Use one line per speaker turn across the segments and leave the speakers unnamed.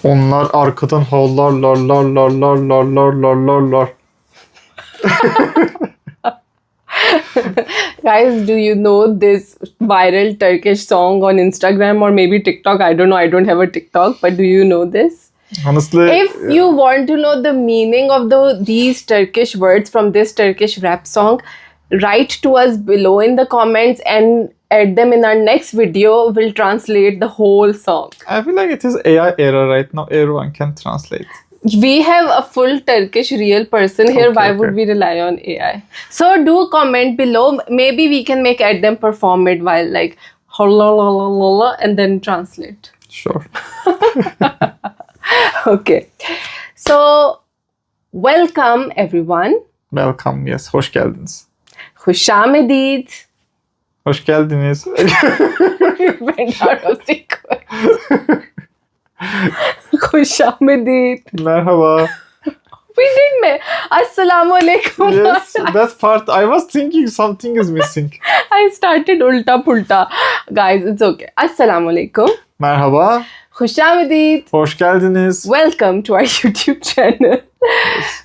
Onlar arkadan havlarlar.
Guys, do you know this viral Turkish song on Instagram or maybe TikTok? I don't know. I don't have a TikTok, but do you know this?
Honestly,
If you want to know the meaning of these Turkish words from this Turkish rap song, write to us below in the comments and add them in our next video. We'll translate the whole song.
I feel like it is AI era right now. Everyone can translate.
We have a full Turkish real person here. Why would we rely on AI? So do comment below. Maybe we can add them perform it while like and then translate.
Sure.
Okay. So welcome everyone.
Welcome, yes. Hoş geldiniz.
Khushamedid.
Hoş geldiniz.
Went out of sequence. Khushamedid.
Merhaba.
We did Assalamu alaikum.
Yes, that part. I was thinking something is missing.
I started ulta pulta. Guys, it's okay. Assalamu alaikum.
Merhaba.
Khushamedid.
Hoş geldiniz.
Welcome to our YouTube channel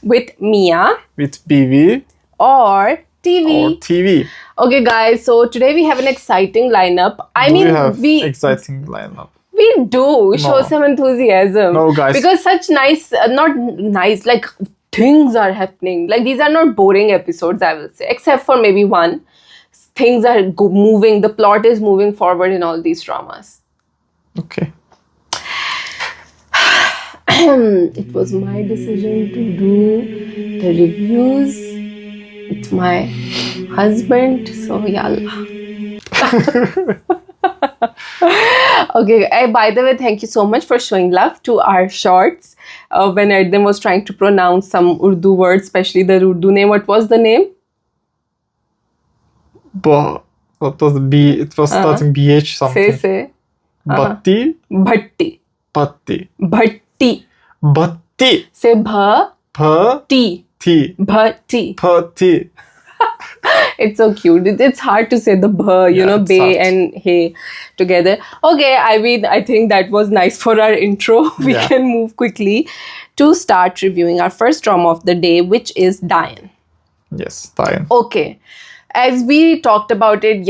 with Miyaan
With Biwi
Aur TV.
Aur TV.
Okay, guys. So today we have an exciting lineup.
We have exciting lineup.
We do show some enthusiasm.
No, guys.
Because such nice, not nice, like things are happening. Like these are not boring episodes, I will say, except for maybe one. Things are moving. The plot is moving forward in all these dramas.
Okay.
It was my decision to do the reviews with my husband. So, yalla. Okay, by the way, thank you so much for showing love to our shorts. When Erdem was trying to pronounce some Urdu words, especially the Urdu name, what was the name?
What was the B? It was starting BH something.
Say.
Batti.
Bhatti.
Patti.
Bhatti.
Batti.
Say bha.
T.
Bhatti.
Patti.
It's so cute. It's hard to say the bha, be and hey together. Okay, I think that was nice for our intro. We can move quickly to start reviewing our first drama of the day, which is Dayan.
Yes, Dayan.
Okay. As we talked about it,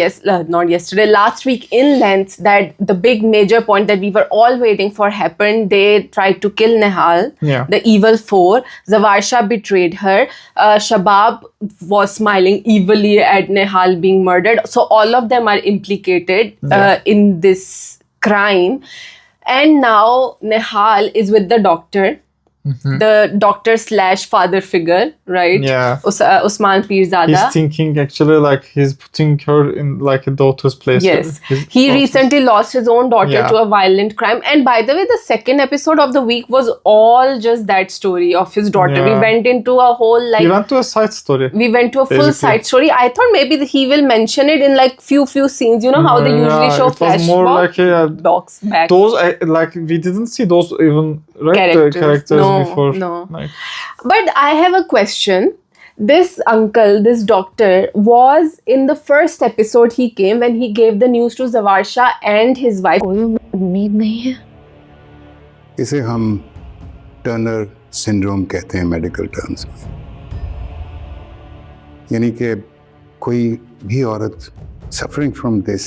last week in length, that the big major point that we were all waiting for happened. They tried to kill Nehal, the evil four. Zawarsha betrayed her. Shabab was smiling evilly at Nehal being murdered. So all of them are implicated in this crime. And now Nehal is with the doctor. Mm-hmm. The doctor / father figure, right?
Yeah.
Usman Pirzada.
He's thinking actually like he's putting her in like a daughter's place.
Yes. He recently lost his own daughter to a violent crime. And by the way, the second episode of the week was all just that story of his daughter. We went into a whole
We went to a side story.
We went to a full side story. I thought maybe he will mention it in like few scenes. You know how they usually show flashbacks.
It was more like
box back.
Those like we didn't see those even characters before.
No. But I have a question. This uncle, this doctor, was in the first episode he came when he gave the news to Zawarsha and his wife.
इसे हम Turner syndrome कहते हैं medical terms में, यानी कि कोई भी औरत सफरिंग फ्रॉम दिस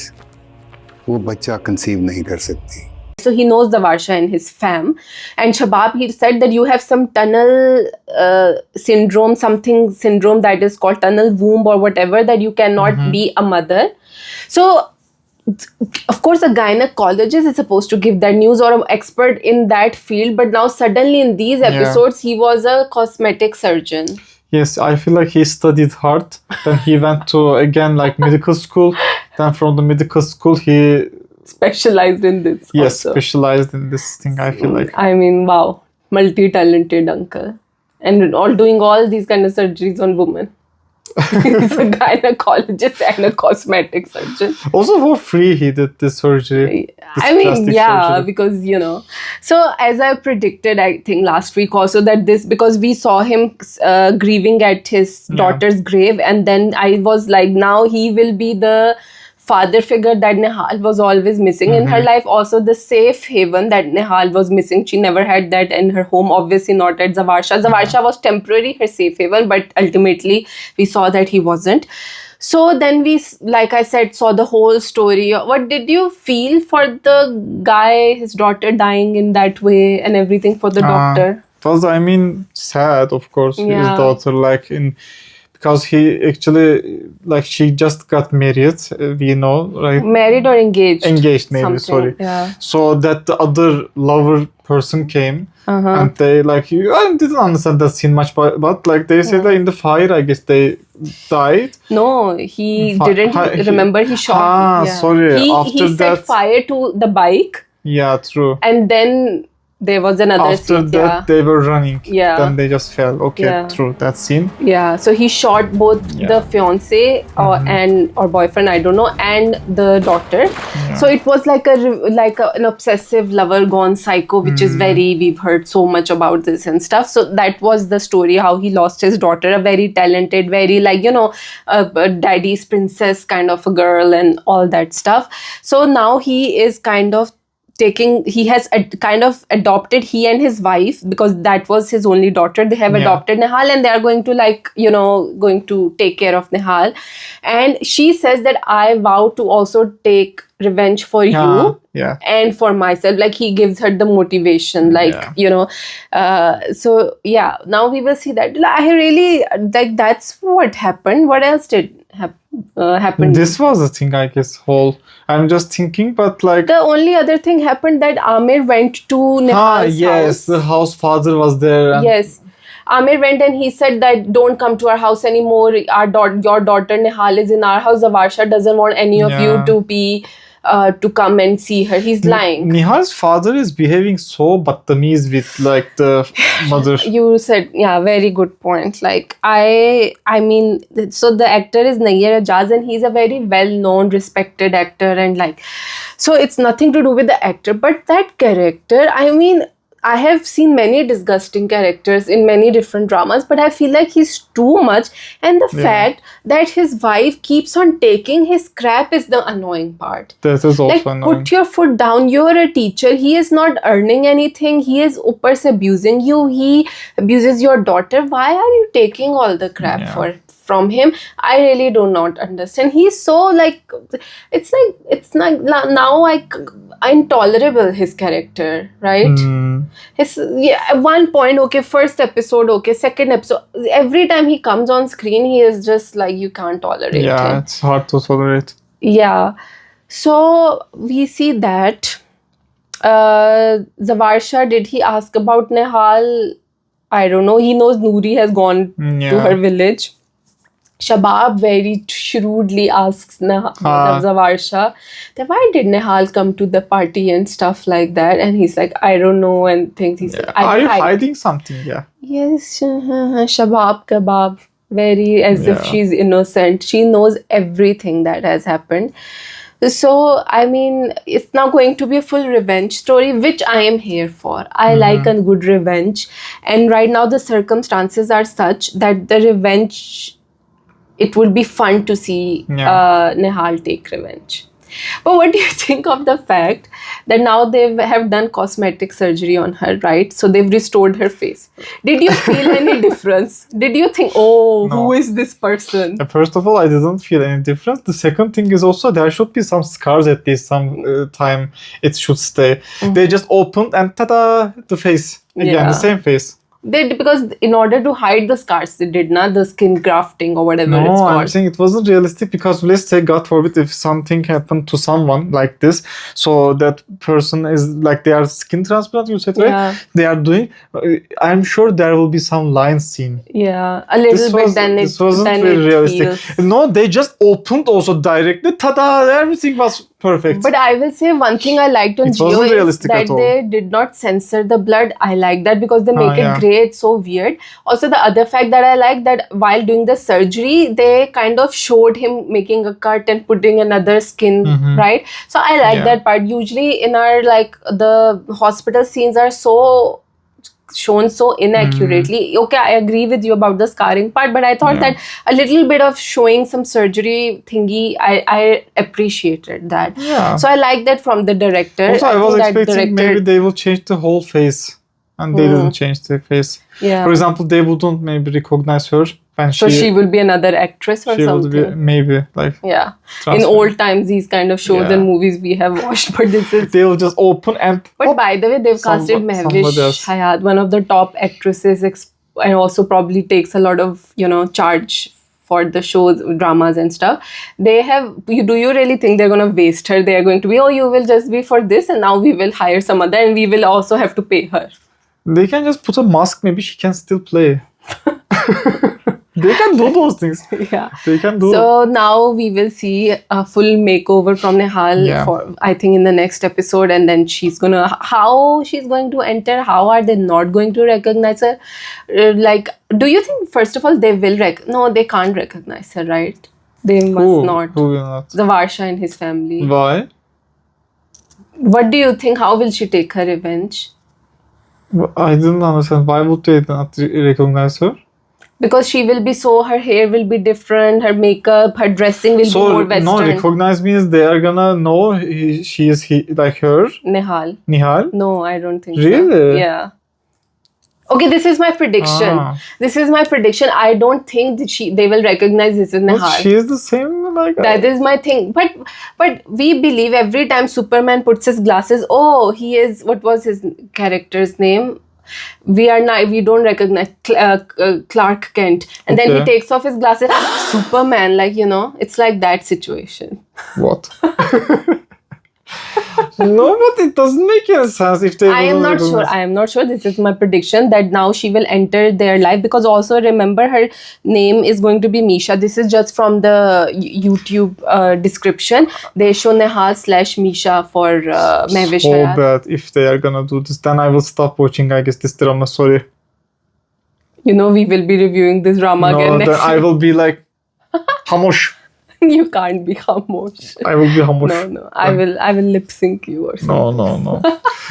वो बच्चा कंसीव नहीं कर सकती.
So he knows Zawarsha and his fam. And Shabab, he said that you have some tunnel syndrome, something syndrome that is called tunnel womb or whatever, that you cannot be a mother. So, of course, a gynecologist is supposed to give that news or an expert in that field. But now suddenly in these episodes, he was a cosmetic surgeon.
Yes, I feel like he studied hard. Then he went to, again, like medical school. Then from the medical school, he
specialized in this.
Yes, also. Specialized in this thing, I feel like.
I mean, wow. Multi-talented uncle. And doing all these kind of surgeries on women. He's a gynecologist and a cosmetic surgeon.
Also for free he did this surgery.
Surgery. Because, So as I predicted, I think last week also that because we saw him grieving at his daughter's grave. And then I was like, now he will be the father figure that Nihal was always missing in her life. Also, the safe haven that Nihal was missing. She never had that in her home. Obviously, not at Zavarsha. Zavarsha was temporary her safe haven, but ultimately we saw that he wasn't. So then we, like I said, saw the whole story. What did you feel for the guy, his daughter dying in that way and everything for the doctor?
It was, I mean, sad, of course, his daughter, like because he actually, like, she just got married, we know, right?
Married or engaged?
Engaged, maybe,
something.
sorry.
Yeah.
So that the other lover person came, and they, like, I didn't understand that scene much, but like, they said that in the fire, I guess they died.
No, he didn't remember, he shot.
Sorry.
He set fire to the bike.
Yeah, true.
And then there was another
After
scene.
that, they were running.
Yeah.
Then they just fell. Okay, true. That scene.
Yeah. So he shot both the fiance or boyfriend, I don't know, and the daughter. Yeah. So it was like an obsessive lover gone psycho, which is we've heard so much about this and stuff. So that was the story, how he lost his daughter, a very talented, very, like, you know, a daddy's princess kind of a girl and all that stuff. So now he is kind of he has kind of adopted, he and his wife, because that was his only daughter, they have adopted Nihal, and they are going to, like, you know, going to take care of Nihal. And she says that I vow to also take revenge for you and for myself. Like, he gives her the motivation, like, you know. So yeah, now we will see that. I really, like, that's what happened. What else did happen?
This was the thing, I guess, I'm just thinking, but like,
the only other thing happened that Amir went to Nihal's house.
The house father was there. And
yes, Amir went and he said that don't come to our house anymore. Your daughter Nihal is in our house. Zavarsha doesn't want any of you to be to come and see her. He's lying.
Nihal's father is behaving so badtameez with, like, the mother.
You said, very good point. Like, I mean, so the actor is Nayyar Ajaz, and he's a very well-known, respected actor, and like, so it's nothing to do with the actor, but that character, I mean, I have seen many disgusting characters in many different dramas, but I feel like he's too much. And the fact that his wife keeps on taking his crap is the annoying part.
That is also
like,
annoying.
Put your foot down. You're a teacher. He is not earning anything. He is uppers abusing you. He abuses your daughter. Why are you taking all the crap from him? I really do not understand. He's so, like, it's like now intolerable, his character, right? At one point, okay, first episode, okay, second episode, every time he comes on screen, he is just like, you can't tolerate him.
Yeah, it's hard to tolerate.
Yeah. So we see that Zavarsha, did he ask about Nihal? I don't know. He knows Noori has gone to her village. Shabab very shrewdly asks Zavarsha that why did Nihal come to the party and stuff like that, and he's like, I don't know, and things. He's like,
are you hiding something?
Yes, Shabab kebab, very as if she's innocent. She knows everything that has happened. So, I mean, it's now going to be a full revenge story, which I am here for. I like a good revenge, and right now the circumstances are such that the revenge, it would be fun to see Nihal take revenge. But what do you think of the fact that now they have done cosmetic surgery on her, right? So they've restored her face. Did you feel any difference? Did you think, who is this person?
First of all, I didn't feel any difference. The second thing is also there should be some scars at least some time it should stay. They just opened and ta-da, the face. Again, the same face.
Because in order to hide the scars, they did not the skin grafting or whatever it's called.
I'm saying it wasn't realistic because let's say, God forbid, if something happened to someone like this, so that person is like, they are skin transplant, you said, right? They are doing, I'm sure there will be some line scene.
Yeah, a little bit.
This wasn't very realistic. No, they just opened also directly. Ta-da! Everything was perfect.
But I will say one thing I liked on Jio is that they did not censor the blood. I like that because they make it grey. It's so weird. Also, the other fact that I like that while doing the surgery, they kind of showed him making a cut and putting another skin, right? So I like that part. Usually in our, like, the hospital scenes are so shown so inaccurately. Okay, I agree with you about the scarring part, but I thought that a little bit of showing some surgery thingy, I appreciated that.
Yeah.
So I like that from the director.
Also, I was
think that
expecting maybe they will change the whole face, and they didn't change the face.
Yeah.
For example, they wouldn't maybe recognize her when
So she will be another actress or
she
something.
will be maybe like
Yeah.
transfer.
In old times, these kind of shows and movies we have watched, but this is.
They will just open and.
But by the way, they've casted Mehwish Hayat, one of the top actresses, and also probably takes a lot of charge for the shows, dramas and stuff. They have. Do you really think they're gonna waste her? They are going to be, you will just be for this, and now we will hire some other, and we will also have to pay her.
They can just put a mask. Maybe she can still play. They can do those things.
Yeah.
They can do.
So now we will see a full makeover from Nihal for, I think, in the next episode, and then how she's going to enter, how are they not going to recognize her? Do you think, first of all, they will no, they can't recognize her, right? They must not.
Who will not?
The Varsha and his family.
Why?
What do you think? How will she take her revenge?
I didn't understand. Why would they not recognize her?
Because she will be her hair will be different, her makeup, her dressing will be more Western.
No, recognize means they are gonna know she is like her?
Nihal? No, I don't think so.
Really?
Yeah. Okay, this is my prediction. This is my prediction. I don't think that they will recognize this is Nihal.
But she is the same like
that is my thing. But we believe every time Superman puts his glasses, he is, what was his character's name? We don't recognize Clark Kent, and then he takes off his glasses. Superman, it's like that situation.
What? No, but it doesn't make any sense if they.
I am not sure. This is my prediction that now she will enter their life, because also remember her name is going to be Misha. This is just from the YouTube description. They show Nehal/Misha for Mehwish Hayat.
So bad if they are gonna do this. Then I will stop watching. I guess this drama. Sorry.
We will be reviewing this drama again next
week. I will be like, Hamosh.
You can't be Hamosh.
I will be Hamosh.
No. I will lip sync you or something.
No.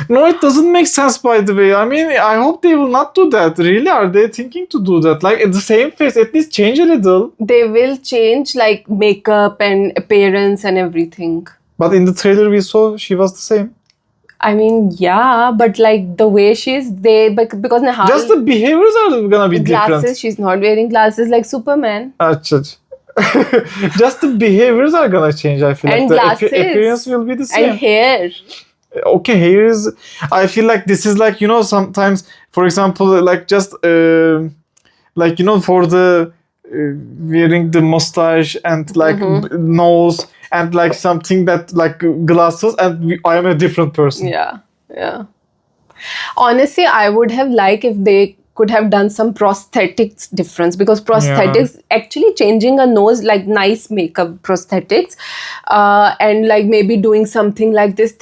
No, it doesn't make sense, by the way. I mean, I hope they will not do that. Really? Are they thinking to do that? Like, the same face, at least change a little.
They will change, like, makeup and appearance and everything.
But in the trailer we saw, she was the same.
I mean, yeah, but like the way because Nihal...
Just the behaviors are gonna be
glasses,
different.
She's not wearing glasses like Superman.
Just the behaviors are gonna change, I feel.
And
like the appearance will be the same.
And hair.
Okay, hair is... I feel like this is like, sometimes, for example, like just... for the... wearing the mustache and like nose and like something that like glasses, and I am a different person.
Yeah. Honestly, I would have liked if they could have done some prosthetics difference, because prosthetics actually changing a nose, like nice makeup prosthetics, and like maybe doing something like this,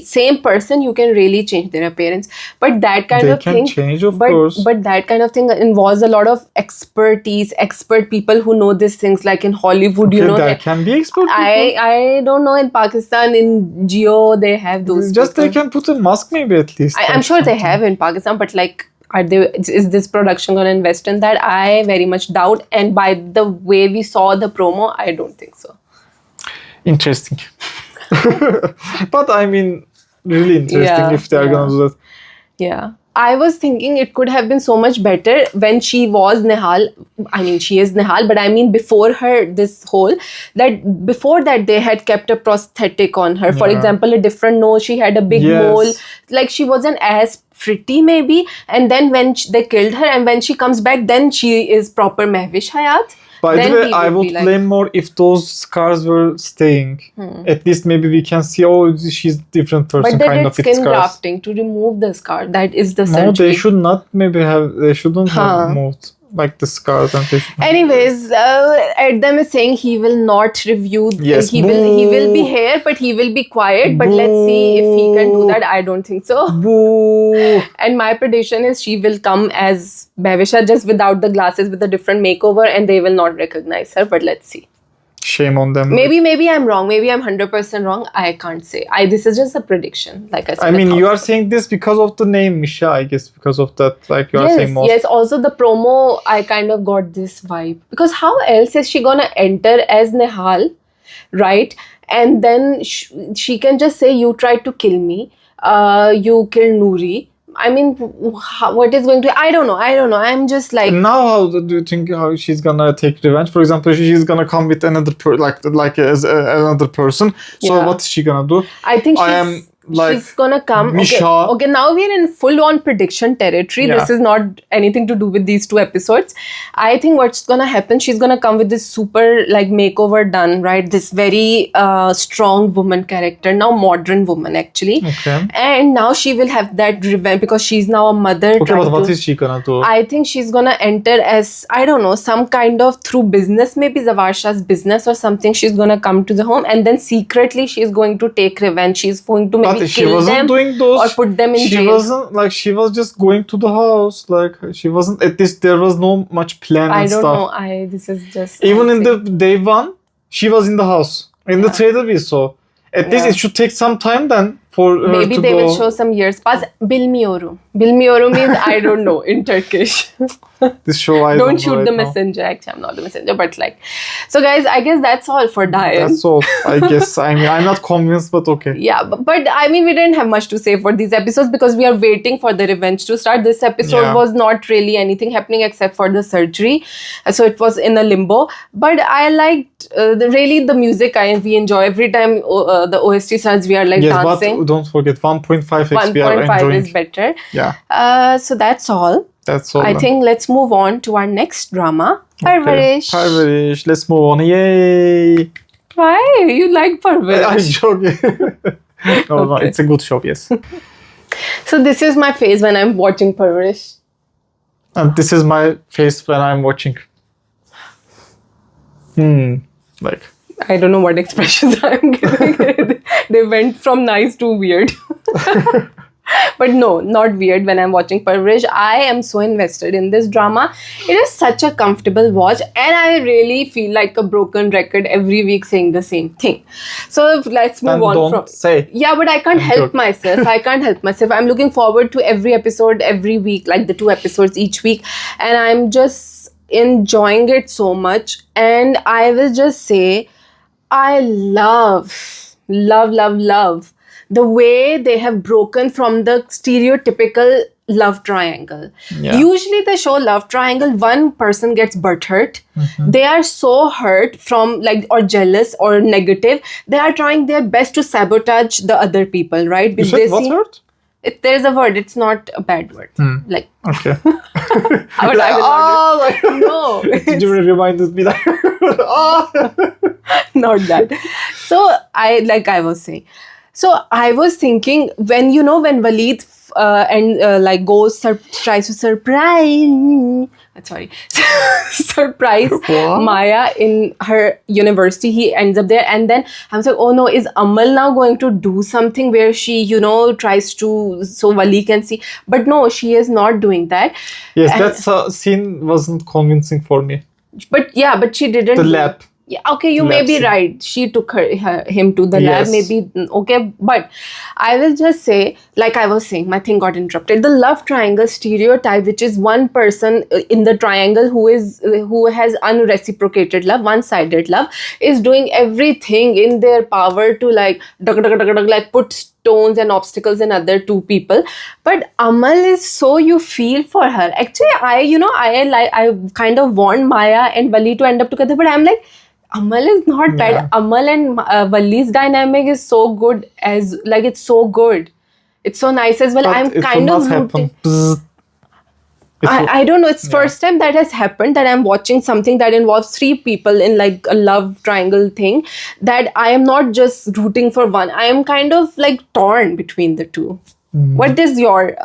same person you can really change their appearance. But that kind of thing
change, of course.
But that kind of thing involves a lot of expert people who know these things, like in Hollywood.
That can be expert people.
I don't know, in Pakistan, in Geo, they have those
just
people.
They can put a mask maybe at least.
I'm sure they have in Pakistan, but like, is this production going to invest in that? I very much doubt. And by the way we saw the promo, I don't think so.
Interesting. But I mean, really interesting if they are going to do that.
Yeah. I was thinking it could have been so much better when she was Nihal. I mean, she is Nihal, but I mean before her, before that they had kept a prosthetic on her. For example, a different nose, she had a big mole. Like, she wasn't as pretty maybe. And then when they killed her, and when she comes back, then she is proper Mehwish Hayat.
By the way, I would blame more if those scars were staying. At least maybe we can see, she's different person.
But they did skin grafting to remove the scar. That is the surgery.
No, they should not they shouldn't have removed like the scars. And
anyways, Adam is saying he will not review.
Yes,
he will be here, but he will be quiet. But let's see if he can do that. I don't think so.
Boo.
And my prediction is she will come as Mehwish, just without the glasses, with a different makeover, and they will not recognize her. But let's see.
Shame on them.
Maybe I'm wrong. Maybe I'm 100% wrong. I can't say. This is just a prediction. Like I said.
I mean, you are saying this because of the name Misha, I guess, because of that. Like you are saying most.
Yes. Also, the promo, I kind of got this vibe because how else is she gonna enter as Nihal, right? And then she can just say, "You tried to kill me. You killed Noori." I mean, what is going to... I don't know. I'm just like...
Now, how do you think how she's gonna take revenge? For example, she's gonna come with another another person. So what is she gonna do?
I think she's gonna come.
Misha.
Okay, now we're in full-on prediction territory.
Yeah.
This is not anything to do with these 2 episodes. I think what's gonna happen, she's gonna come with this super like makeover done, right? This very strong woman character, now modern woman actually.
Okay.
And now she will have that revenge because she's now a mother.
Okay, but what is she gonna do?
I think she's gonna enter as, I don't know, some kind of through business, maybe Zawasha's business or something. She's gonna come to the home and then secretly she's going to take revenge. She's going to maybe
she
kill
wasn't
them
doing those.
or put them in jail.
She wasn't like, she was just going to the house. Like she wasn't, at least there was no much plan and stuff.
I don't know. This is just...
Even in the day 1, she was in the house. In the trailer we saw. At least it should take some time then for her
maybe
to
they
go.
will show some years pass. Bilmiyorum. Bilmiyorum means I don't know in Turkish.
This show I
don't
know
shoot
right
the
now.
messenger. Actually, I'm not the messenger, but like... So guys, I guess that's all for Dayan.
That's all, I guess. I mean, I'm not convinced, but okay.
Yeah, but I mean, we didn't have much to say for these episodes because we are waiting for the revenge to start. This episode was not really anything happening except for the surgery. So it was in a limbo. But I liked really the music. We enjoy every time the OST starts, we are like dancing.
But don't forget 1.5x
1.5
we are enjoying.
is better.
Yeah.
So that's all.
That's all.
I think let's move on to our next drama. Parwarish.
Parwarish. Let's move on. Yay!
Why? You like Parwarish?
I'm joking. No, it's a good show, yes.
So this is my face when I'm watching Parwarish.
And this is my face when I'm watching. Like...
I don't know what expressions I'm giving. They went from nice to weird. But no, not weird when I'm watching Parwarish. I am so invested in this drama. It is such a comfortable watch and I really feel like a broken record every week saying the same thing. So let's move on
don't say.
Yeah, but I can't help myself. I'm looking forward to every episode every week, like the 2 episodes each week. And I'm just enjoying it so much. And I will just say, I love the way they have broken from the stereotypical love triangle.
Yeah.
Usually they show love triangle, one person gets butthurt. They are so hurt from like, or jealous or negative. They are trying their best to sabotage the other people, right?
You said what hurt?
There's a word. It's not a bad word.
Okay.
No.
Did you reminded me that?
Not that. So I was saying. So I was thinking when Waleed tries to surprise Maya in her university. He ends up there and then I'm like, oh no, is Amal now going to do something where she tries to, so Wali can see? But no, she is not doing that.
Yes, that scene wasn't convincing for me.
But she didn't.
The lab.
Yeah, okay, you may be right. She took him to the lab, maybe. Okay, but I will just say, like I was saying, my thing got interrupted. The love triangle stereotype, which is one person in the triangle who has unreciprocated love, one-sided love, is doing everything in their power to like put stones and obstacles in other 2 people. But Amal is so you feel for her. Actually, I kind of want Maya and Wali to end up together, but I'm like, Amal is not bad. Amal and Wali's dynamic is so good it's so good. It's so nice as well.
But
I'm kind of rooting. I don't know. It's first time that has happened that I'm watching something that involves 3 people in like a love triangle thing, that I am not just rooting for one. I am kind of like torn between the 2. What is your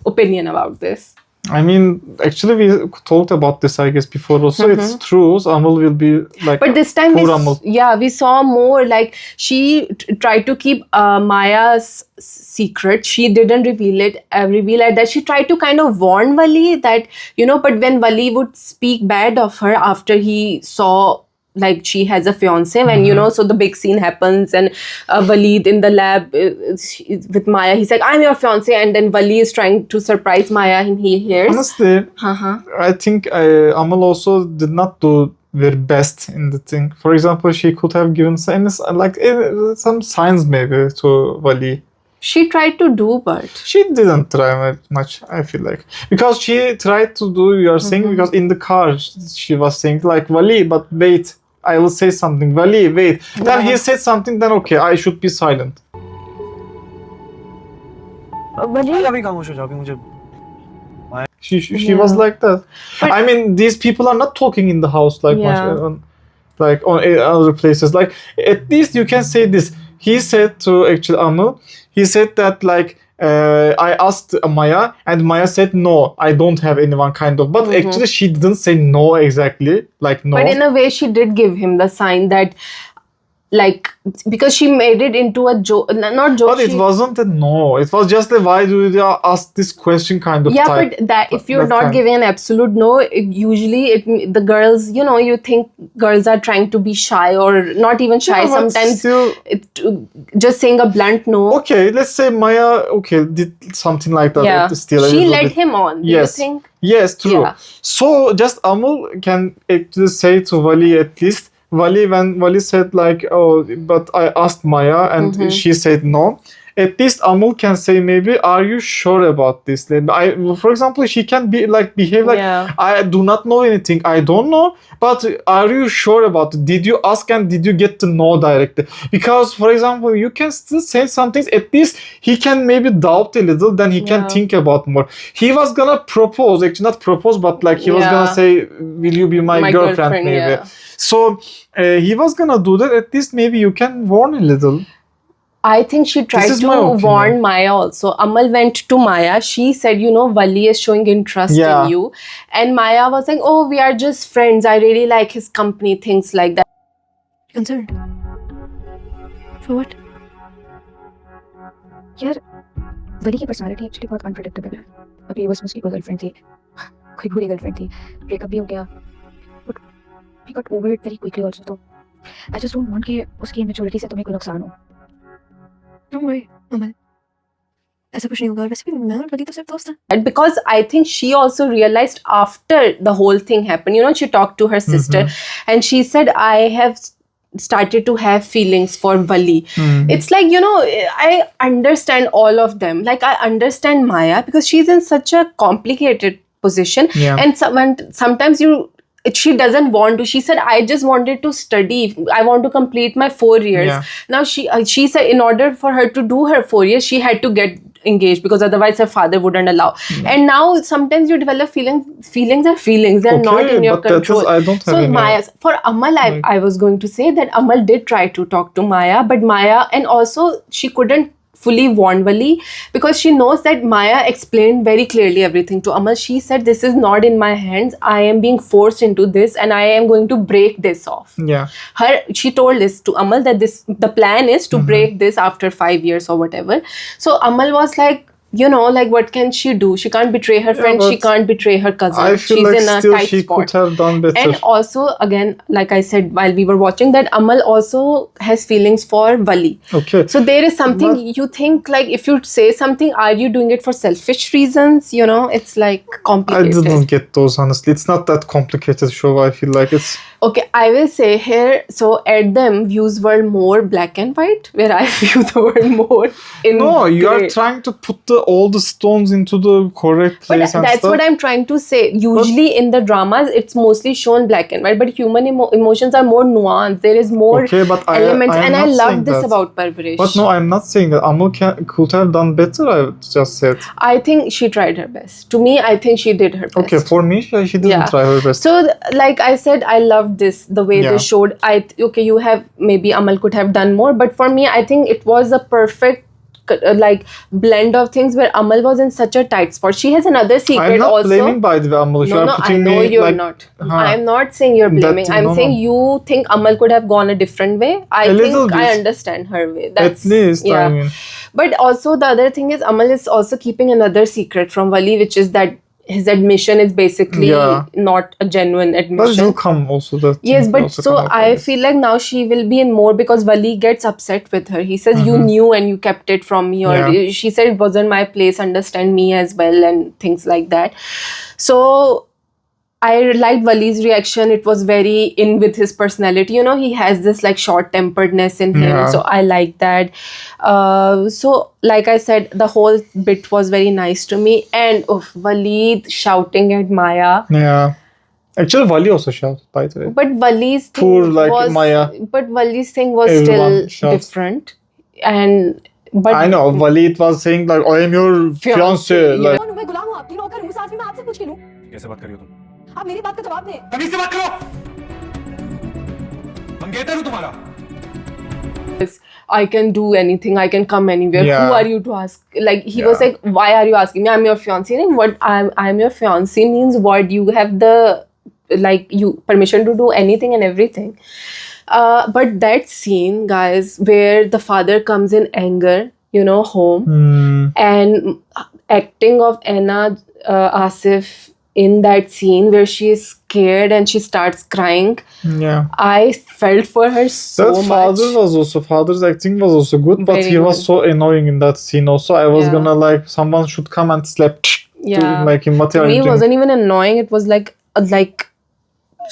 opinion about this?
I mean, actually, we talked about this, I guess, before also. It's true. Amal will be like. But this time,
we saw more like she tried to keep Maya's secret. She didn't reveal it. That she tried to kind of warn Wali that, but when Wali would speak bad of her after he saw like she has a fiance when you know, so the big scene happens and Waleed in the lab with Maya, he's like, I'm your fiance, and then Wali is trying to surprise Maya and he hears.
Honestly, I think Amal also did not do their best in the thing. For example, she could have given some signs maybe to Wali.
She tried to do, but
she didn't try much, I feel like. Because she tried to do your thing, because in the car she was saying like, Wali, but wait, I will say something. Wali, wait. Then he said something, then okay, I should be silent. She was like that. But, I mean, these people are not talking in the house like much, like on other places. Like, at least you can say this. He said to actually Amal, he said that like, I asked Maya and Maya said no, I don't have anyone kind of. But actually she didn't say no exactly, like no.
But in a way she did give him the sign that, like, because she made it into a joke, not joke.
But it wasn't a no. It was just a why do you ask this question kind of type.
But that if you're not giving an absolute no, usually the girls, you know, you think girls are trying to be shy or not even shy. Sometimes still, just saying a blunt no.
Okay, let's say Maya did something like that.
Yeah,
still
she led him on. Do you think?
Yes, true. Yeah. So just Amal can actually say to Wali at least. When Wali said like, oh, but I asked Maya and she said no. At least Amal can say maybe, are you sure about this? For example, she can behave like, I do not know anything. I don't know. But are you sure about it? Did you ask and did you get to know directly? Because, for example, you can still say some things. At least he can maybe doubt a little. Then he can think about more. He was gonna propose. Actually, not propose, but like he was gonna say, will you be my girlfriend maybe? Yeah. So he was gonna do that. At least maybe you can warn a little.
I think she tried to warn Maya also. Amal went to Maya. She said, you know, Wali is showing interest in you. And Maya was like, oh, we are just friends. I really like his company, things like that.
Concerned? For what? यार वली की personality actually बहुत unpredictable है. अभी बस उसकी कोई girlfriend थी, कोई बुरी गर्लफ्रेंड थी, ब्रेकअप भी हो गया. But he got over it very quickly also. तो I just don't want कि उसकी इमेच्योरिटी से तुम्हें कोई नुकसान हो. Don't worry, Amal. ऐसा कुछ नहीं होगा. वैसे भी मैं और वली तो सिर्फ दोस्त हैं.
Because I think she also realized after the whole thing happened, you know, she talked to her sister and she said, I have started to have feelings for Wali. It's like, you know, I understand all of them. Like, I understand Maya because she's in such a complicated position. And sometimes she doesn't want to. She said, I just wanted to study. I want to complete my 4 years. Now she said in order for her to do her 4 years, she had to get engaged because otherwise her father wouldn't allow. And now sometimes you develop feelings. Feelings are feelings. They're not in your control.
I don't have
Maya, for Amal, I was going to say that Amal did try to talk to Maya, but Maya, and also she couldn't fully warn Wali because she knows that Maya explained very clearly everything to Amal. She said, this is not in my hands. I am being forced into this and I am going to break this off. She told this to Amal that the plan is to break this after 5 years or whatever. So Amal was like, you know, like what can she do? She can't betray her friend. She can't betray her cousin.
I feel
She's
like
in a
still
tight
she
spot.
could have done better.
And also, again, like I said while we were watching, that Amal also has feelings for Wali. So there is something you think, like if you say something, are you doing it for selfish reasons? You know, it's like complicated.
I didn't get those, honestly. It's not that complicated show. I feel like it's...
Okay, I will say here, so at them, views were more black and white, where I view the word more in
No, you are trying to put all the stones into the correct place.
But that's what I'm trying to say. Usually in the dramas, it's mostly shown black and white, but human emotions are more nuanced. There is more elements, and I love this about Parwarish.
But no, I'm not saying that. Amal could have done better, I just said.
I think she tried her best. To me, I think she did her best.
Okay, for me, she didn't try her best.
So, like I said, I loved this, the way they showed. You have, maybe Amal could have done more, but for me, I think it was a perfect like blend of things where Amal was in such a tight spot. She has another secret also.
I'm not blaming, by the way, Amal.
No, I know you're not. I'm not saying you're blaming. I'm saying you think Amal could have gone a different way. I think I understand her way. That's,
at least, I mean.
But also the other thing is Amal is also keeping another secret from Wali, which is that his admission is basically not a genuine admission.
But you come also that.
Yes, but so I feel like now she will be in more because Wali gets upset with her. He says, you knew and you kept it from me. Or she said it wasn't my place, understand me as well, and things like that. So I liked Wali's reaction. It was very in with his personality. You know, he has this like short-temperedness in him. Yeah. So I like that. So like I said, the whole bit was very nice to me. And Wali shouting at Maya.
Yeah. Actually, Wali also shouted, by the way.
But Wali's thing Wali's thing was
Everyone
still different. But
I know, Wali it was saying like, I am your fiancé. Like,
आप मेरी बात का जवाब दें। तमीज से बात करो। मंगेतर हूँ तुम्हारा।
I can do anything. I can come anywhere.
Yeah.
Who are you to ask? Like he was like, why are you asking me? I'm your fiancé. What I'm your fiancé means what? You have the permission to do anything and everything. But that scene, guys, where the father comes in anger, you know, home and acting of Anna Asif in that scene where she is scared and she starts crying. Yeah. I felt for her so much.
Father's acting was also good, but he was so annoying in that scene also. I was gonna like, someone should come and slap like in
To me, it wasn't even annoying. It was like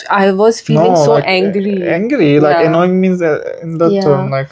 I was feeling angry.
Angry, like annoying means in that term, like.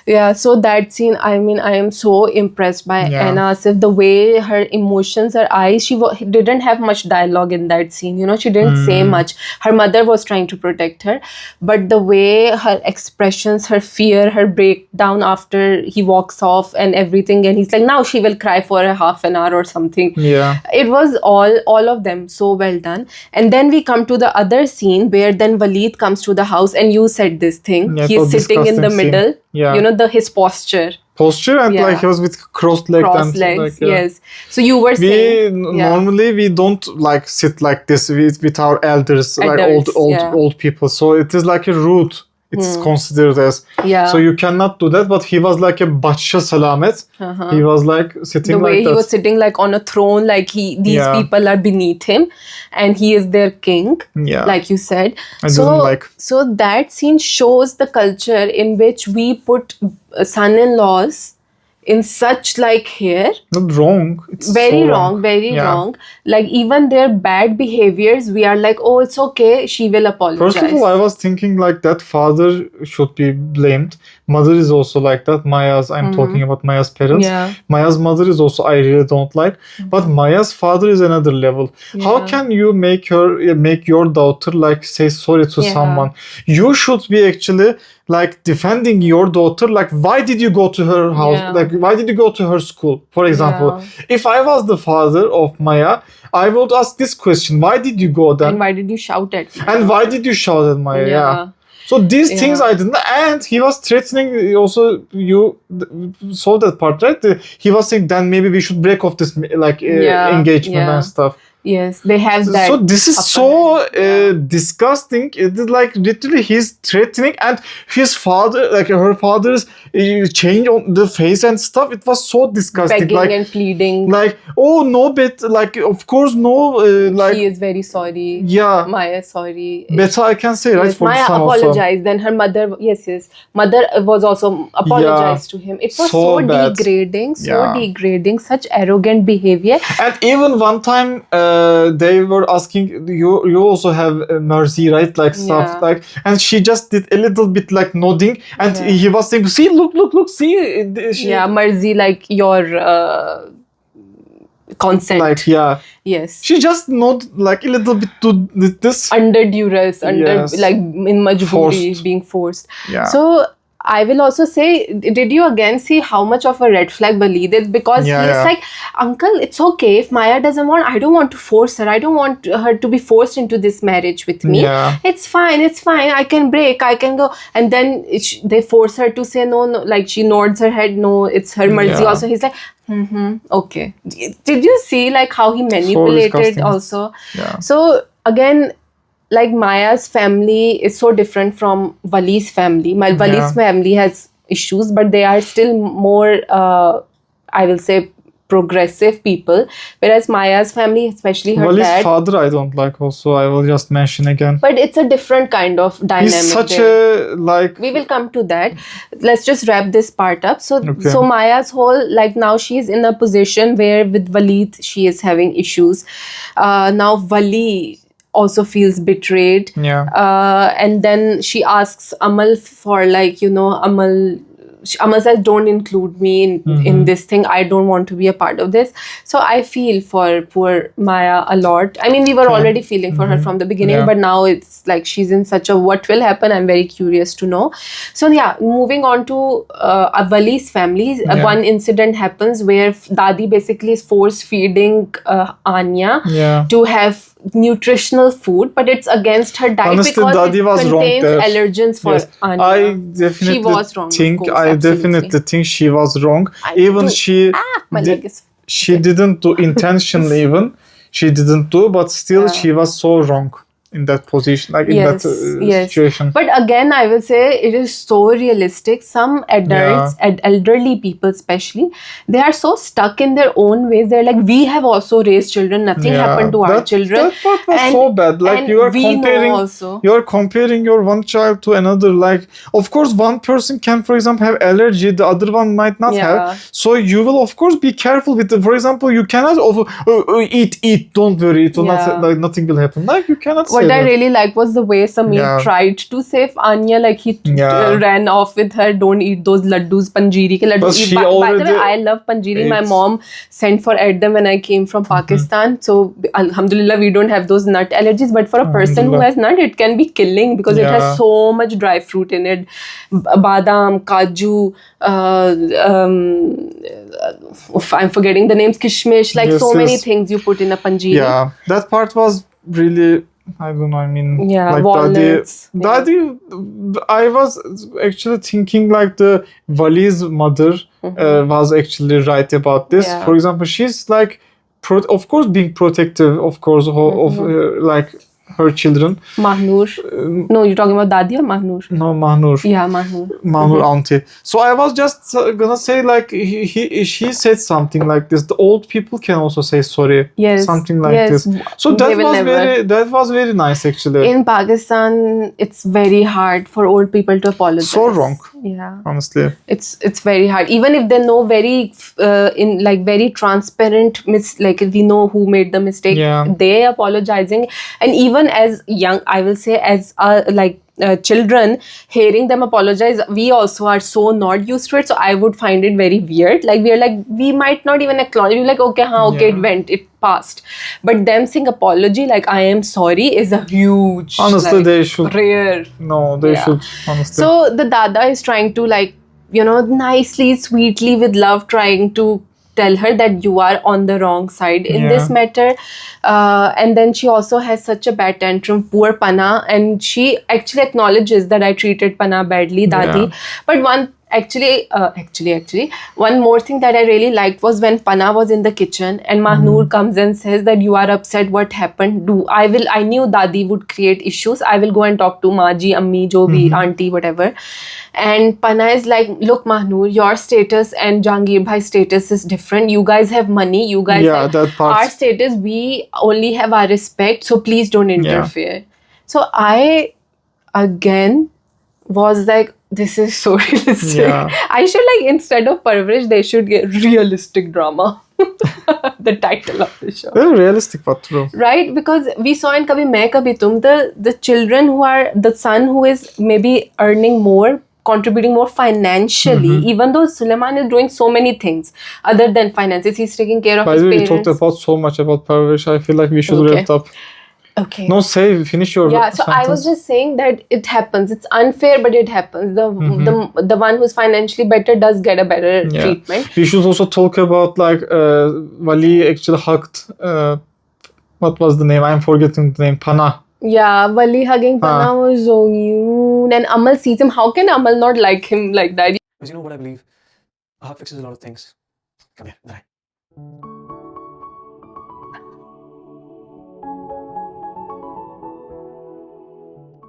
Yeah, so that scene, I mean, I am so impressed by Anna Asif. The way her emotions, her eyes, she didn't have much dialogue in that scene. You know, she didn't say much. Her mother was trying to protect her. But the way her expressions, her fear, her breakdown after he walks off and everything. And he's like, now she will cry for a half an hour or something. Yeah. It was all of them so well done. And then we come to the other scene where then Waleed comes to the house and you said this thing.
Yeah,
he's sitting in the middle.
Yeah.
You know, his posture
and like he was with crossed legs.
Like, yes. So you were saying
normally we don't like sit like this with our elders, like old people. So it is like a rude. It's considered as so you cannot do that. But he was like a Bacha Salamet. He was like sitting
the way
like that.
He was sitting like on a throne, like these people are beneath him, and he is their king. Yeah, like you said. So that scene shows the culture in which we put son-in-laws in such like here.
Not wrong. It's
very so wrong. Very wrong. Like even their bad behaviors, we are like, oh, it's okay. She will apologize.
First of all, I was thinking like that father should be blamed. Mother is also like that. I'm talking about Maya's parents. Yeah. Maya's mother is also, I really don't like. But Maya's father is another level. Yeah. How can you make your daughter like say sorry to someone? You should be actually like defending your daughter. Like, why did you go to her house? Yeah. Like, why did you go to her school? For example, if I was the father of Maya, I would ask this question: why did you go then?
And why did you shout at me?
And why did you shout at Maya? Yeah. So these things I didn't, and he was threatening also. You saw that part, right? He was saying, then maybe we should break off this engagement and stuff.
Yes, they have that.
So this is so disgusting. It is like literally he's threatening, and his father, like her father's change on the face and stuff. It was so disgusting.
Begging
like,
and pleading.
Like, oh no, but like of course no. Like
he is very sorry.
Yeah,
Maya sorry.
Better I can say right. For
Maya apologized. Then her mother, mother was also apologized to him. It was so degrading, degrading, such arrogant behavior.
And even one time. They were asking you also have mercy, right? Like stuff like, and she just did a little bit like nodding, and he was saying, "See, look, see."
Mercy, like your consent.
Like
yes.
She just nodded like a little bit to this
under duress, like in majboori, being forced.
Yeah.
So. I will also say, did you again see how much of a red flag Waleed is? Because he's like, uncle, it's okay. If Maya doesn't want, I don't want to force her. I don't want her to be forced into this marriage with me. Yeah. It's fine. I can break. I can go. And then they force her to say no. Like she nods her head. No, it's her mercy. Also, he's like, okay. Did you see like how he manipulated also?
Yeah.
So again, like Maya's family is so different from Wali's family. Wali's family has issues, but they are still more, I will say, progressive people, whereas Maya's family, especially her
Wali's
dad,
father I don't like also, I will just mention again.
but it's a different kind of dynamic.
He's such
there.
a like.
We will come to that. Let's just wrap this part up. So,
Okay.
so Maya's whole, like, now she's in a position where with Walid she is having issues. Now Wali also feels betrayed.
Yeah.
And then she asks Amal for, like, you know, Amal says, don't include me in this thing. I don't want to be a part of this. So I feel for poor Maya a lot. I mean, we were already feeling for her from the beginning, but now it's like she's in such a what will happen. I'm very curious to know. So yeah, moving on to Wali's family. One incident happens where Dadi basically is force feeding Anya to have nutritional food, but it's against her diet.
Honestly,
because
Dadi
it
was wrong
contains
there.
allergens for Anya.
I definitely
she was wrong.
think
of course,
I
absolutely.
definitely think she was wrong.
I
Even
do.
she
My leg is.
she didn't do intentionally. Even she didn't do, but still she was so wrong in that position, like in that situation.
But again, I will say it is so realistic. Some adults, elderly people especially, they are so stuck in their own ways. They're like, we have also raised children. Nothing happened to our children.
That part was so bad. Like you are comparing your one child to another. Like, of course, one person can, for example, have allergy. The other one might not have. So you will, of course, be careful with the. For example, you cannot eat. Don't worry. It will not. Like nothing will happen. Like you cannot.
What I really like was the way Sameer tried to save Anya, like he ran off with her, don't eat those laddus, panjiri ke laddus. By the way, I love panjiri. My mom sent for them when I came from Pakistan. So alhamdulillah, we don't have those nut allergies, but for a person who has nut, it can be killing because it has so much dry fruit in it. Badam, kaju, I'm forgetting the names, kishmish, like many things you put in a panjiri.
Yeah, that part was really, I don't know, I mean, like
walnuts.
Dadi, I was actually thinking like the Wali's mother was actually right about this. For example, she's like, of course, being protective, of course, of like her children.
Mahnur. No, you're talking about Dadi or Mahnur?
No, Mahnur.
Yeah, Mahnur.
Mahnur auntie. So I was just gonna say like she said something like this. The old people can also say sorry.
Yes.
Something like this. So that was very nice actually.
In Pakistan, it's very hard for old people to apologize.
So wrong.
Yeah.
Honestly.
It's very hard. Even if they know very very transparent like if we know who made the mistake, they apologizing. And even as young, I will say, as children, hearing them apologize, we also are so not used to it. So I would find it very weird. Like we might not even acknowledge. We're like, okay, it passed. But them saying apology, like I am sorry, is a huge.
Honestly, they should.
Rare.
No, they should. Honestly.
So the Dada is trying to nicely, sweetly, with love, trying to tell her that you are on the wrong side in this matter. And then she also has such a bad tantrum, poor Pana, and she actually acknowledges that I treated Pana badly, Dadi. But one one more thing that I really liked was when Pana was in the kitchen and Mahnur comes and says that you are upset, what happened? I knew Dadi would create issues. I will go and talk to Maji, Ammi, jo bhi, auntie, whatever. And Pana is like, look Mahnur, your status and Jahangir Bhai's status is different. You guys have money, you guys have our status, we only have our respect, so please don't interfere. So I again was like, this is so realistic. I should instead of Parwarish, they should get realistic drama. The title of the show.
Very realistic, but true.
Right? Because we saw in Kabhi Main Kabhi Tum, the children who are, the son who is maybe earning more, contributing more financially, even though Suleiman is doing so many things other than finances. He's taking care of his parents.
We talked about so much about Parwarish. I feel like we should wrap it up.
Okay.
No, finish your
so
sentence.
I was just saying that it happens. It's unfair, but it happens. The one who's financially better does get a better treatment.
We should also talk about Wali actually hugged what was the name? I'm forgetting the name. Pana.
Yeah, Wali hugging Pana was so cute. And Amal sees him. How can Amal not like him like that?
Because you know what I believe? A hug fixes a lot of things. Come here, Dayan.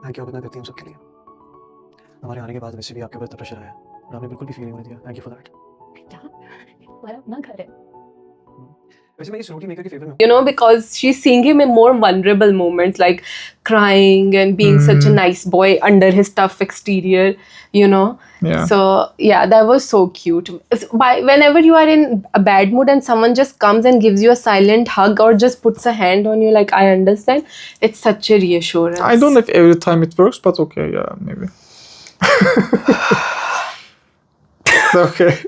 Thank you आप इतना करती हैं सबके लिए. हमारे आने के बाद वैसे भी आपके ऊपर इतना प्रेशर आया और आपने बिल्कुल भी फील नहीं होने दिया. Thank you for that.
बेटा, हमारा अपना घर है.
वैसे मैं इस रोटी मेकर के फेवर में हूँ.
You know, because she's seeing him in more vulnerable moments, like crying and being such a nice boy under his tough exterior, you know.
Yeah.
So yeah, that was so cute. Whenever you are in a bad mood and someone just comes and gives you a silent hug or just puts a hand on you, like, I understand, it's such a reassurance.
I don't know if every time it works, but okay, yeah, maybe. Okay.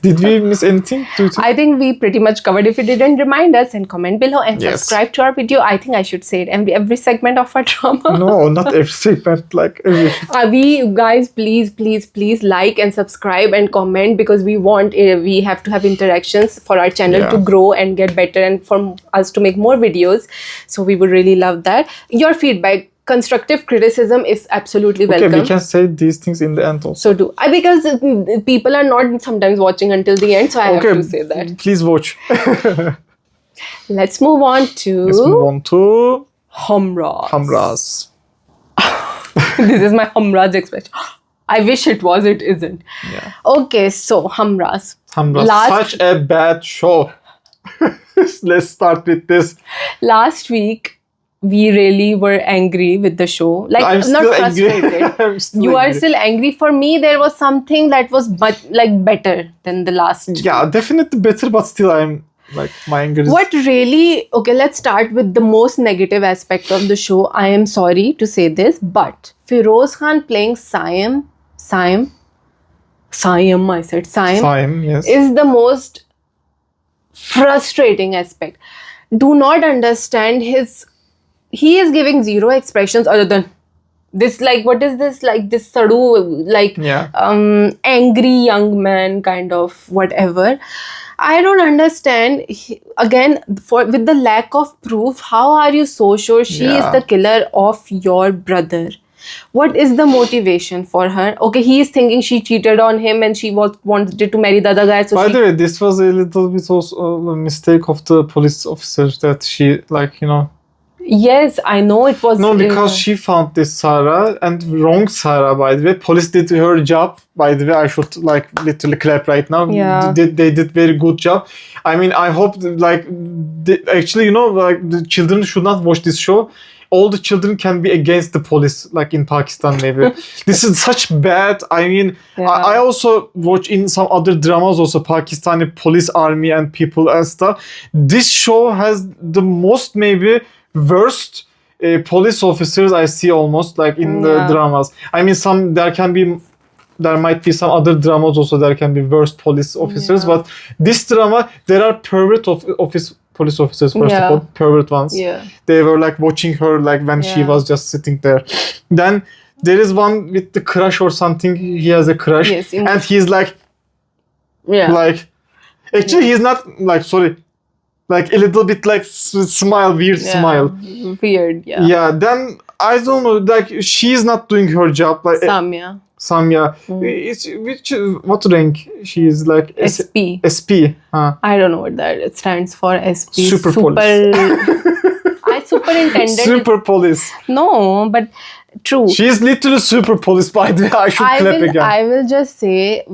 Did we miss anything?
I think we pretty much covered. If you didn't, remind us and comment below and
Yes.
subscribe to our video. I think I should say it every segment of our drama.
No, not every segment, like every.
We guys, please like and subscribe and comment, because we have to have interactions for our channel to grow and get better, and for us to make more videos. So we would really love that. Your feedback, constructive criticism is absolutely welcome.
Okay, we can say these things in the end also.
So do I, because people are not sometimes watching until the end, so I have to say that.
Please watch.
Let's move on to Humraaz.
Humraaz.
This is my Humraaz expression. I wish it was, it isn't.
Yeah.
Okay, so Humraaz.
Such a bad show. Let's start with this.
Last week, we really were angry with the show. Like,
I'm
not
still
frustrated.
angry. I'm still
You are
angry.
still angry. For me, there was something that was better than the last.
Yeah, definitely better, but still I'm like, my anger is...
What really... Okay, let's start with the most negative aspect of the show. I am sorry to say this, but Feroz Khan playing Saim, I said Saim,
yes.
is the most frustrating aspect. Do not understand he is giving zero expressions other than this, like, what is this, like, this sadu, like, angry young man kind of whatever. I don't understand. Again, with the lack of proof, how are you so sure she is the killer of your brother? What is the motivation for her? Okay, he is thinking she cheated on him and she wanted to marry the other guy. So
by the way, this was a little bit also a mistake of the police officer, that she, like, you know...
Yes, I know it was...
No, because she found this Sarah, and wrong Sarah, by the way. Police did her job. By the way, I should, like, literally clap right now.
Yeah.
They did very good job. I mean, I hope, like, actually, you know, like, the children should not watch this show. All the children can be against the police, like in Pakistan, maybe. This is such bad. I mean, I also watch in some other dramas also, Pakistani police army and people and stuff. This show has the most, maybe, worst police officers I see, almost, like, in the dramas. I mean, there might be some other dramas also, there can be worst police officers, but this drama, there are pervert police officers, first of all, pervert ones.
Yeah.
They were, like, watching her, like, when she was just sitting there. Then there is one with the crush or something. He has a crush, and he's like, like, actually he's not, like, sorry, like, a little bit, like, smile, weird smile.
Weird,
Yeah, then, I don't know, like, she's not doing her job. Like, Samya. What rank? She is, like...
SP.
SP.
I don't know what that stands for. SP.
Super police.
Superintendent.
Super police.
No, but true.
She is literally super police, by the way. I should clap again.
I will just say,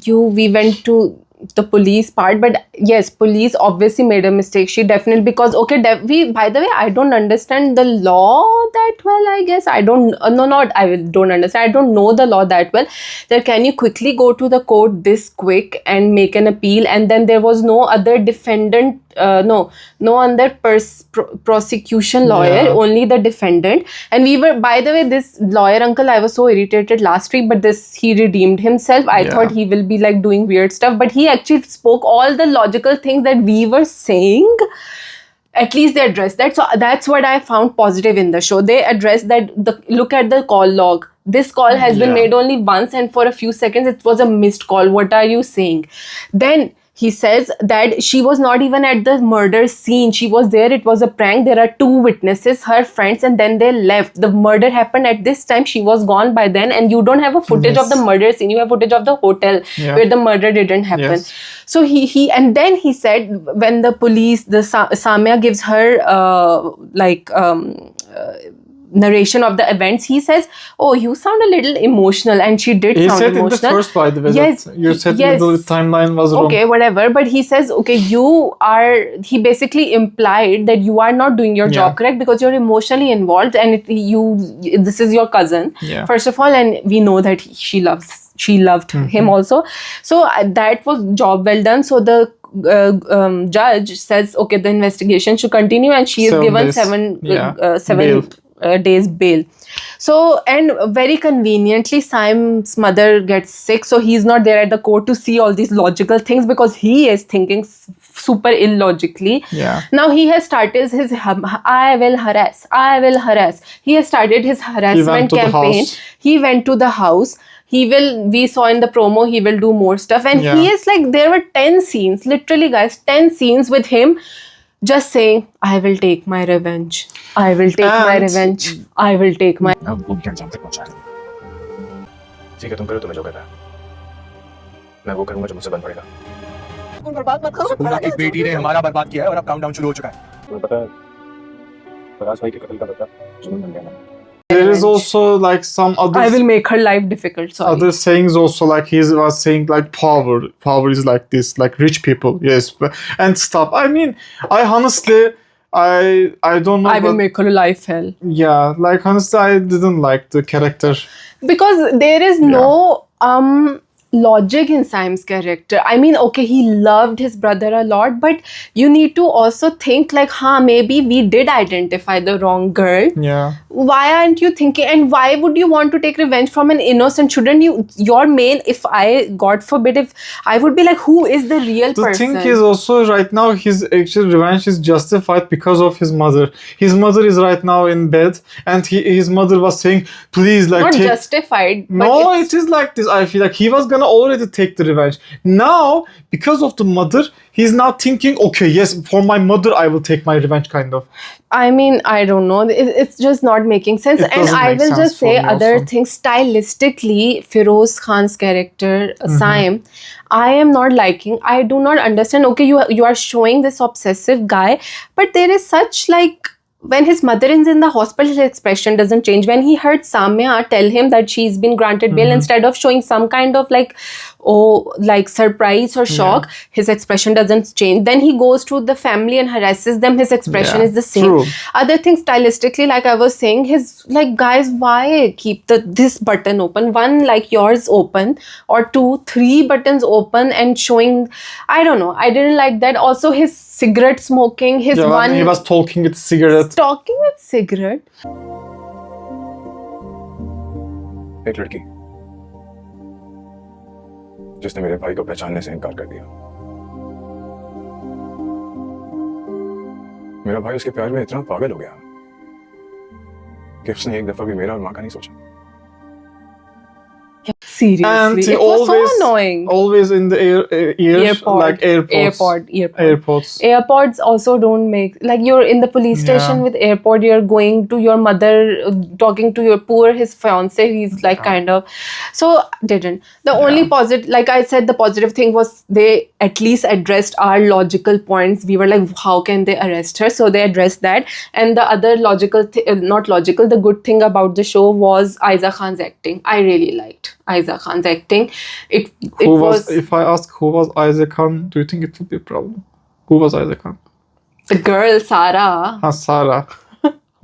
we went to the police part, but yes, police obviously made a mistake. She definitely, because by the way, I don't understand the law that well. I guess I don't don't understand. I don't know the law that well. That can you quickly go to the court this quick and make an appeal, and then there was no other defendant, no other prosecution lawyer, only the defendant. And we were, by the way, this lawyer uncle, I was so irritated last week, but he redeemed himself. I thought he will be, like, doing weird stuff, but he actually spoke all the logical things that we were saying. At least they addressed that. So that's what I found positive in the show. They addressed that. Look at the call log. This call has been made only once, and for a few seconds it was a missed call. What are you saying? Then he says that she was not even at the murder scene. She was there. It was a prank. There are 2 witnesses, her friends, and then they left. The murder happened at this time. She was gone by then, and you don't have a footage of the murder scene. You have footage of the hotel where the murder didn't happen. So he and then he said, when the police, the Samya gives her narration of the events, he says, "Oh, you sound a little emotional," and she did sound emotional.
He said in the first, by the way,
yes,
that you said the timeline was wrong.
Okay, whatever. But he says, okay, he basically implied that you are not doing your job correct because you're emotionally involved, and this is your cousin, first of all, and we know that she loved him also. So that was job well done. So the judge says, okay, the investigation should continue, and she is given 7 days bail. So, and very conveniently, Siam's mother gets sick, so he's not there at the court to see all these logical things because he is thinking super illogically. Now he has started his I will harass. He has started his harassment campaign. He went to the house. We saw in the promo, he will do more stuff. And he is like, there were 10 scenes, literally guys, 10 scenes with him just saying, I will take my revenge. I will take my revenge. I will take my...
ठीक है, तुम करो, तुम्हें जो कहता है मैं वो करूंगा जो मुझसे बन पड़ेगा। बर्बाद मत करो। एक बेटी ने हमारा बर्बाद किया है और अब काउंटडाउन शुरू हो चुका है। तुम्हें पता है राज भाई के कत्ल का बदला जुनून बन गया ना।
There is also like some other...
I will make her life difficult, sorry.
Other sayings also, like he was saying like power is like this, like rich people, yes, and stuff. I mean, I honestly, I don't know.
I will make her life hell.
Yeah, like honestly, I didn't like the character.
Because there is no logic in Siam's character. I mean, okay, he loved his brother a lot, but you need to also think like, maybe we did identify the wrong girl.
Yeah.
Why aren't you thinking, and why would you want to take revenge from an innocent? Shouldn't you, your main, if I, God forbid, if I would be like, who is the real person?
The thing is also right now his actual revenge is justified because of his mother. His mother is right now in bed, and his mother was saying, please, like,
not justified.
No, it is like this. I feel like he was gonna already take the revenge. Now, because of the mother, he's now thinking, okay, yes, for my mother, I will take my revenge, kind of.
I mean, I don't know. It's just not making sense. And I will just say other things. Stylistically, Feroz Khan's character, Siam, I am not liking. I do not understand. Okay, you are showing this obsessive guy, but there is such like... When his mother is in the hospital, his expression doesn't change. When he heard Samya tell him that she's been granted bail, instead of showing some kind of like, surprise or shock, his expression doesn't change. Then he goes to the family and harasses them. His expression is the same.
True.
Other things stylistically, like I was saying, his like, guys, why keep this button open? One like yours open, or 2, 3 buttons open and showing. I don't know. I didn't like that. Also, his cigarette smoking. He was
talking with cigarette.
Talking with cigarette.
एक लड़की जिसने मेरे भाई को पहचानने से इनकार कर दिया। मेरा भाई उसके प्यार में इतना पागल हो गया कि उसने एक दफा भी मेरा और माँ का नहीं सोचा।
Seriously,
and
it was so annoying.
Always in the ears, like AirPods.
AirPods also don't make, like, you're in the police station with AirPod, you're going to your mother, talking to his fiance, he's like kind of, so didn't. The only positive, like I said, the positive thing was they at least addressed our logical points. We were like, how can they arrest her? So they addressed that. And the other the good thing about the show was Aiza Khan's acting. I really liked Aiza Khan's acting. It was...
If I ask who was Aiza Khan, do you think it would be a problem? Who was Aiza Khan?
The girl, Sara.
Sara.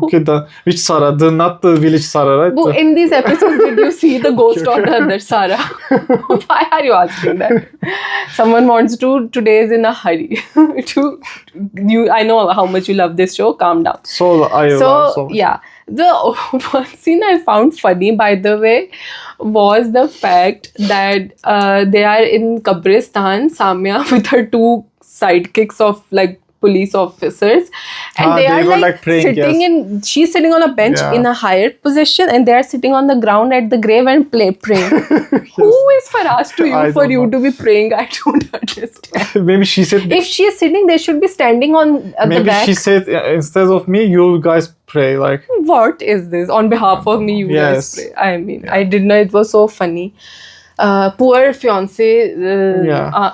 Okay, which Sara? Not the village Sara, right?
In these episodes, did you see the ghost of the other Sara? Why are you asking that? Someone wants to, today is in a hurry. I know how much you love this show, calm down. Yeah. The one scene I found funny, by the way, was the fact that they are in Kabristan, Samya, with her 2 sidekicks of like police officers, and they are like sitting she's sitting on a bench in a higher position, and they are sitting on the ground at the grave and praying. Who is Faraz to you for you to be praying? I don't understand.
Maybe she said,
if she is sitting, they should be standing on the back.
Maybe she said, instead of me, you guys pray. Like,
what is this? On behalf of me, you guys pray. I mean, I didn't know. It was so funny. Poor fiance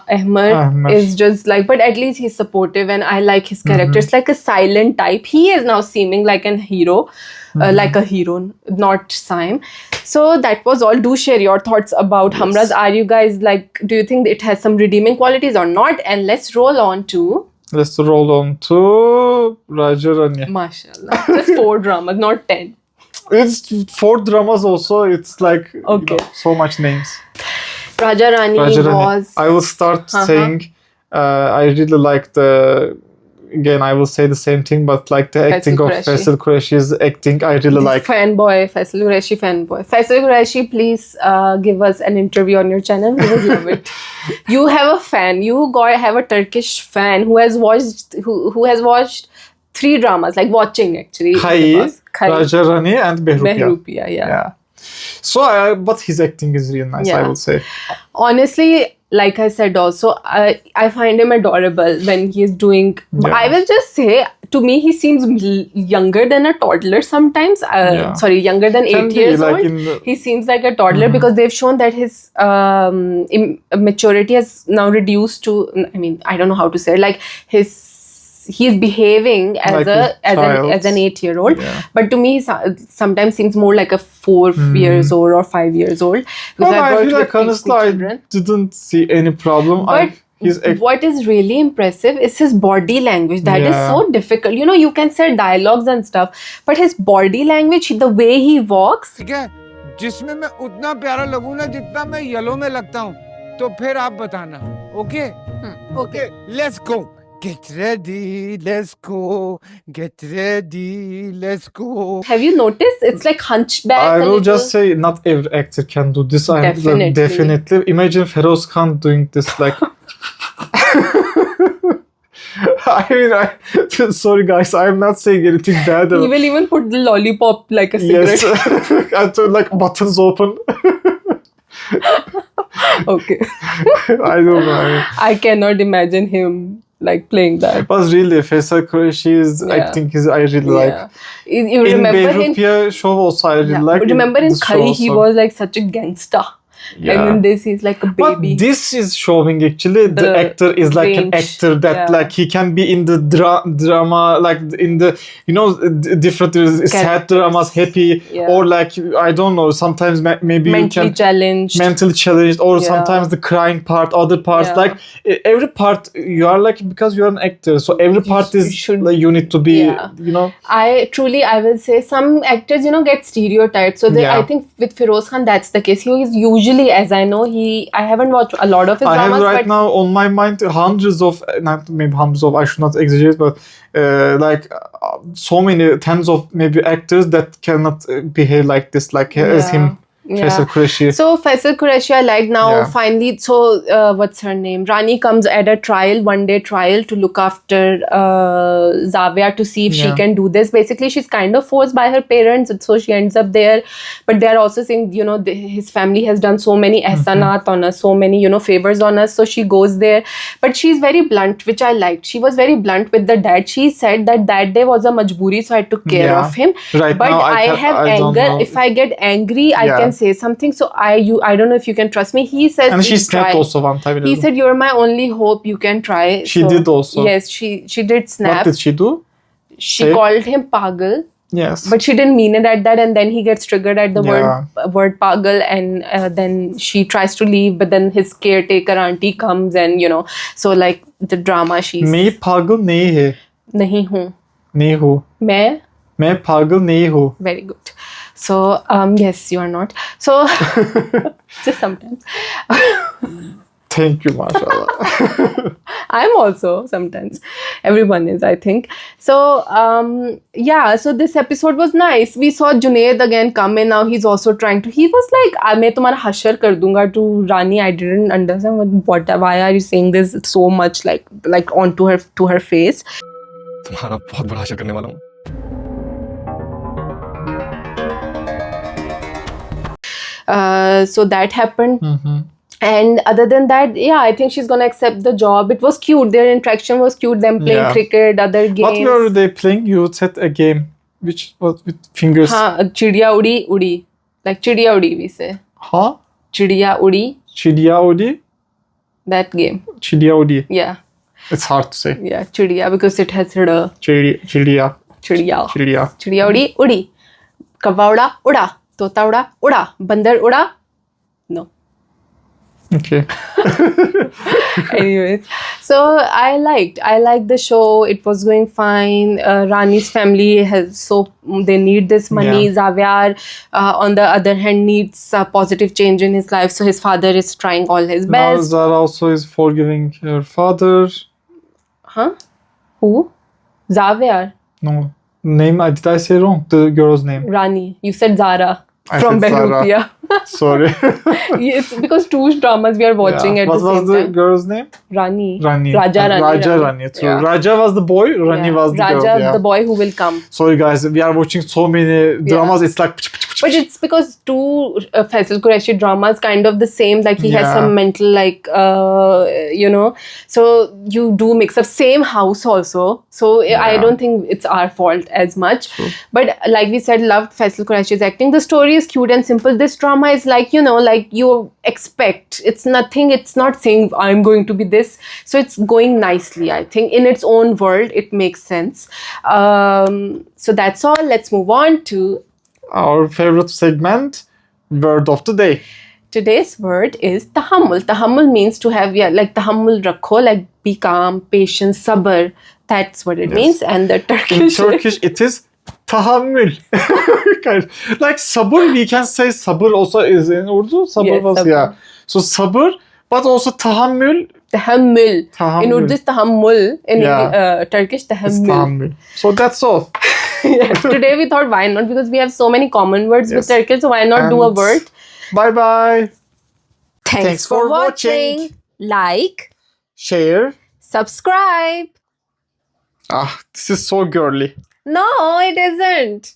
Ahmed is just like, but at least he's supportive, and I like his character. It's like a silent type. He is now seeming like an hero. like a hero, not Saim. So that was all. Do share your thoughts about Humraaz. Are you guys like, do you think it has some redeeming qualities or not? And let's roll on to
Raaja Rani.
Mashallah. Just 4 dramas, not 10.
It's 4 dramas also. It's like so much names.
Raaja Rani was...
I will start saying I really like the... Again, I will say the same thing, but like the acting of Faisal Qureshi's acting, I really like.
Fanboy, Faisal Qureshi fanboy. Faisal Qureshi, please give us an interview on your channel. We would love it. You have a fan. You have a Turkish fan who has watched 3 dramas, like watching actually.
Raaja Rani and
Behrupia, yeah.
So, but his acting is really nice, I will say.
Honestly, like I said also, I find him adorable when he is doing... I will just say, to me, he seems younger than a toddler sometimes. Sorry, younger than 8 years old. He seems like a toddler because they've shown that his maturity has now reduced to... I mean, I don't know how to say it. Like, he's behaving as
like
an 8-year-old, but to me sometimes seems more like a 4 years old or 5 years old.
Because I feel like honestly I didn't see any problem.
But what is really impressive is his body language. That is so difficult. You know, you can say dialogues and stuff, but his body language, the way he walks.
जिसमें मैं उतना प्यारा लगूं ना जितना मैं yellow में लगता हूं, तो फिर आप बताना. Okay? Okay. Let's go. Get ready, let's go. Get ready, let's go.
Have you noticed? It's like hunchback.
I will just say, not every actor can do this. Definitely. Imagine Feroz Khan doing this, like. I mean, sorry guys, I'm not saying anything bad.
He will even put the lollipop like a cigarette.
Yes, and so, like buttons open.
Okay.
I don't know.
I cannot imagine him like playing that.
But really, Faisal Qureshi's acting I really like.
You remember
in Behrupia show also I really like.
But remember in Khari he was like such a gangster.
Yeah.
And in this he's like a baby.
But this is showing actually the actor is like an actor that like he can be in the drama, like in the different sad dramas, happy or like I don't know. Sometimes maybe mentally challenged, or sometimes the crying part, other parts. Like every part you are like, because you are an actor, so every part is like you need to be.
I will say some actors get stereotyped. So I think with Feroz Khan that's the case. He is usually, as I know, I haven't watched a lot of his dramas.
I have now on my mind hundreds of, I should not exaggerate, but like so many tens of maybe actors that cannot behave like this, like as him. Faisal Qureshi. So
Faisal Qureshi I like now finally. So what's her name? Rani comes at a trial, 1-day trial to look after Zavia to see if she can do this. Basically, she's kind of forced by her parents, so she ends up there. But they're also saying, his family has done so many ihsanat on us, so many, favors on us. So she goes there. But she's very blunt, which I liked. She was very blunt with the dad. She said that day was a majburi, so I took care of him.
Right,
but I have anger. If I get angry, I can say something. So I don't know if you can trust me. He says,
and she snapped also one time.
He said, "You're my only hope. You can try."
She did also.
Yes, she did snap.
What did she do?
She called him pagal.
Yes.
But she didn't mean it at that, and then he gets triggered at the word pagal, and then she tries to leave, but then his caretaker auntie comes, and so like the drama she's.
मैं पागल नहीं है.
नहीं हूँ.
नहीं हूँ. मैं पागल नहीं हूँ.
Very good. So yes, you are not. So just sometimes.
Thank you, mashallah.
I'm also sometimes. Everyone is, I think. So so this episode was nice. We saw Junaid again come in. Now he's also trying to. He was like, "मैं तुम्हारा हशर कर दूँगा" to Rani. I didn't understand why are you saying this so much like onto her face.
तुम्हारा बहुत बड़ा हशर करने वाला हूँ.
So that happened. And other than that, I think she's gonna accept the job. It was cute. Their interaction was cute. Them playing cricket, other games.
What were they playing? You said a game. Which was with fingers.
Chidiya udi. Like chidiya udi we say. Chidiya udi.
Chidiya udi?
That game.
Chidiya udi.
Yeah.
It's hard to say.
Yeah, chidiya because it has
Chidiya.
Chidiya udi. Kava uda, uda. Tota uda, uda. Bandar uda. No.
Okay.
Anyways, so I liked the show. It was going fine. Rani's family they need this money.
Yeah.
Zaviar, on the other hand, needs a positive change in his life. So his father is trying all his
Now
best.
Zara also is forgiving her father.
Huh? Who? Zaviar.
No. Name, did I say wrong? The girl's name.
Rani. You said Zara.
I
From
said Zara.
Behrupia.
Sorry.
It's because two dramas we are watching at
What
the
was
same
the
time.
girl's name?
Rani.
Rani.
Raaja Rani.
Raaja Rani. True.
Yeah.
Raja was the boy. Rani
Yeah.
was the
Raja,
girl. Yeah.
the boy who will come.
Sorry guys, we are watching so many dramas. It's like.
But it's because two Faisal Qureshi dramas kind of the same. Like he has
Yeah.
some mental So you do mix up same house also. So I don't think it's our fault as much.
True.
But like we said, loved Faisal Qureshi's acting. The story is cute and simple. This drama is like you expect. It's nothing. It's not saying I'm going to be this. So it's going nicely. I think in its own world, it makes sense. So that's all. Let's move on to
Our favorite segment, word of the day.
today's word is tahammul. Tahammul means to have, like tahammul rakho, like be calm, patient, sabr. That's what it means. And the
In
Turkish.
Turkish, it is tahammül. Like sabır, we can say sabır also is in Urdu. Sabır
Yes,
was,
sabır.
yeah. So sabır, but also tahammül.
Tahammul.
Tahammül.
In Urdu, it's tahammul. In Turkish,
It's
tahammul.
tahammül. So that's all.
Yeah. Today we thought why not, because we have so many common words with Turkish, so why not do a
And
word?
Bye bye.
Thanks
for watching.
Like,
Share.
subscribe.
This is so girly.
No, it isn't.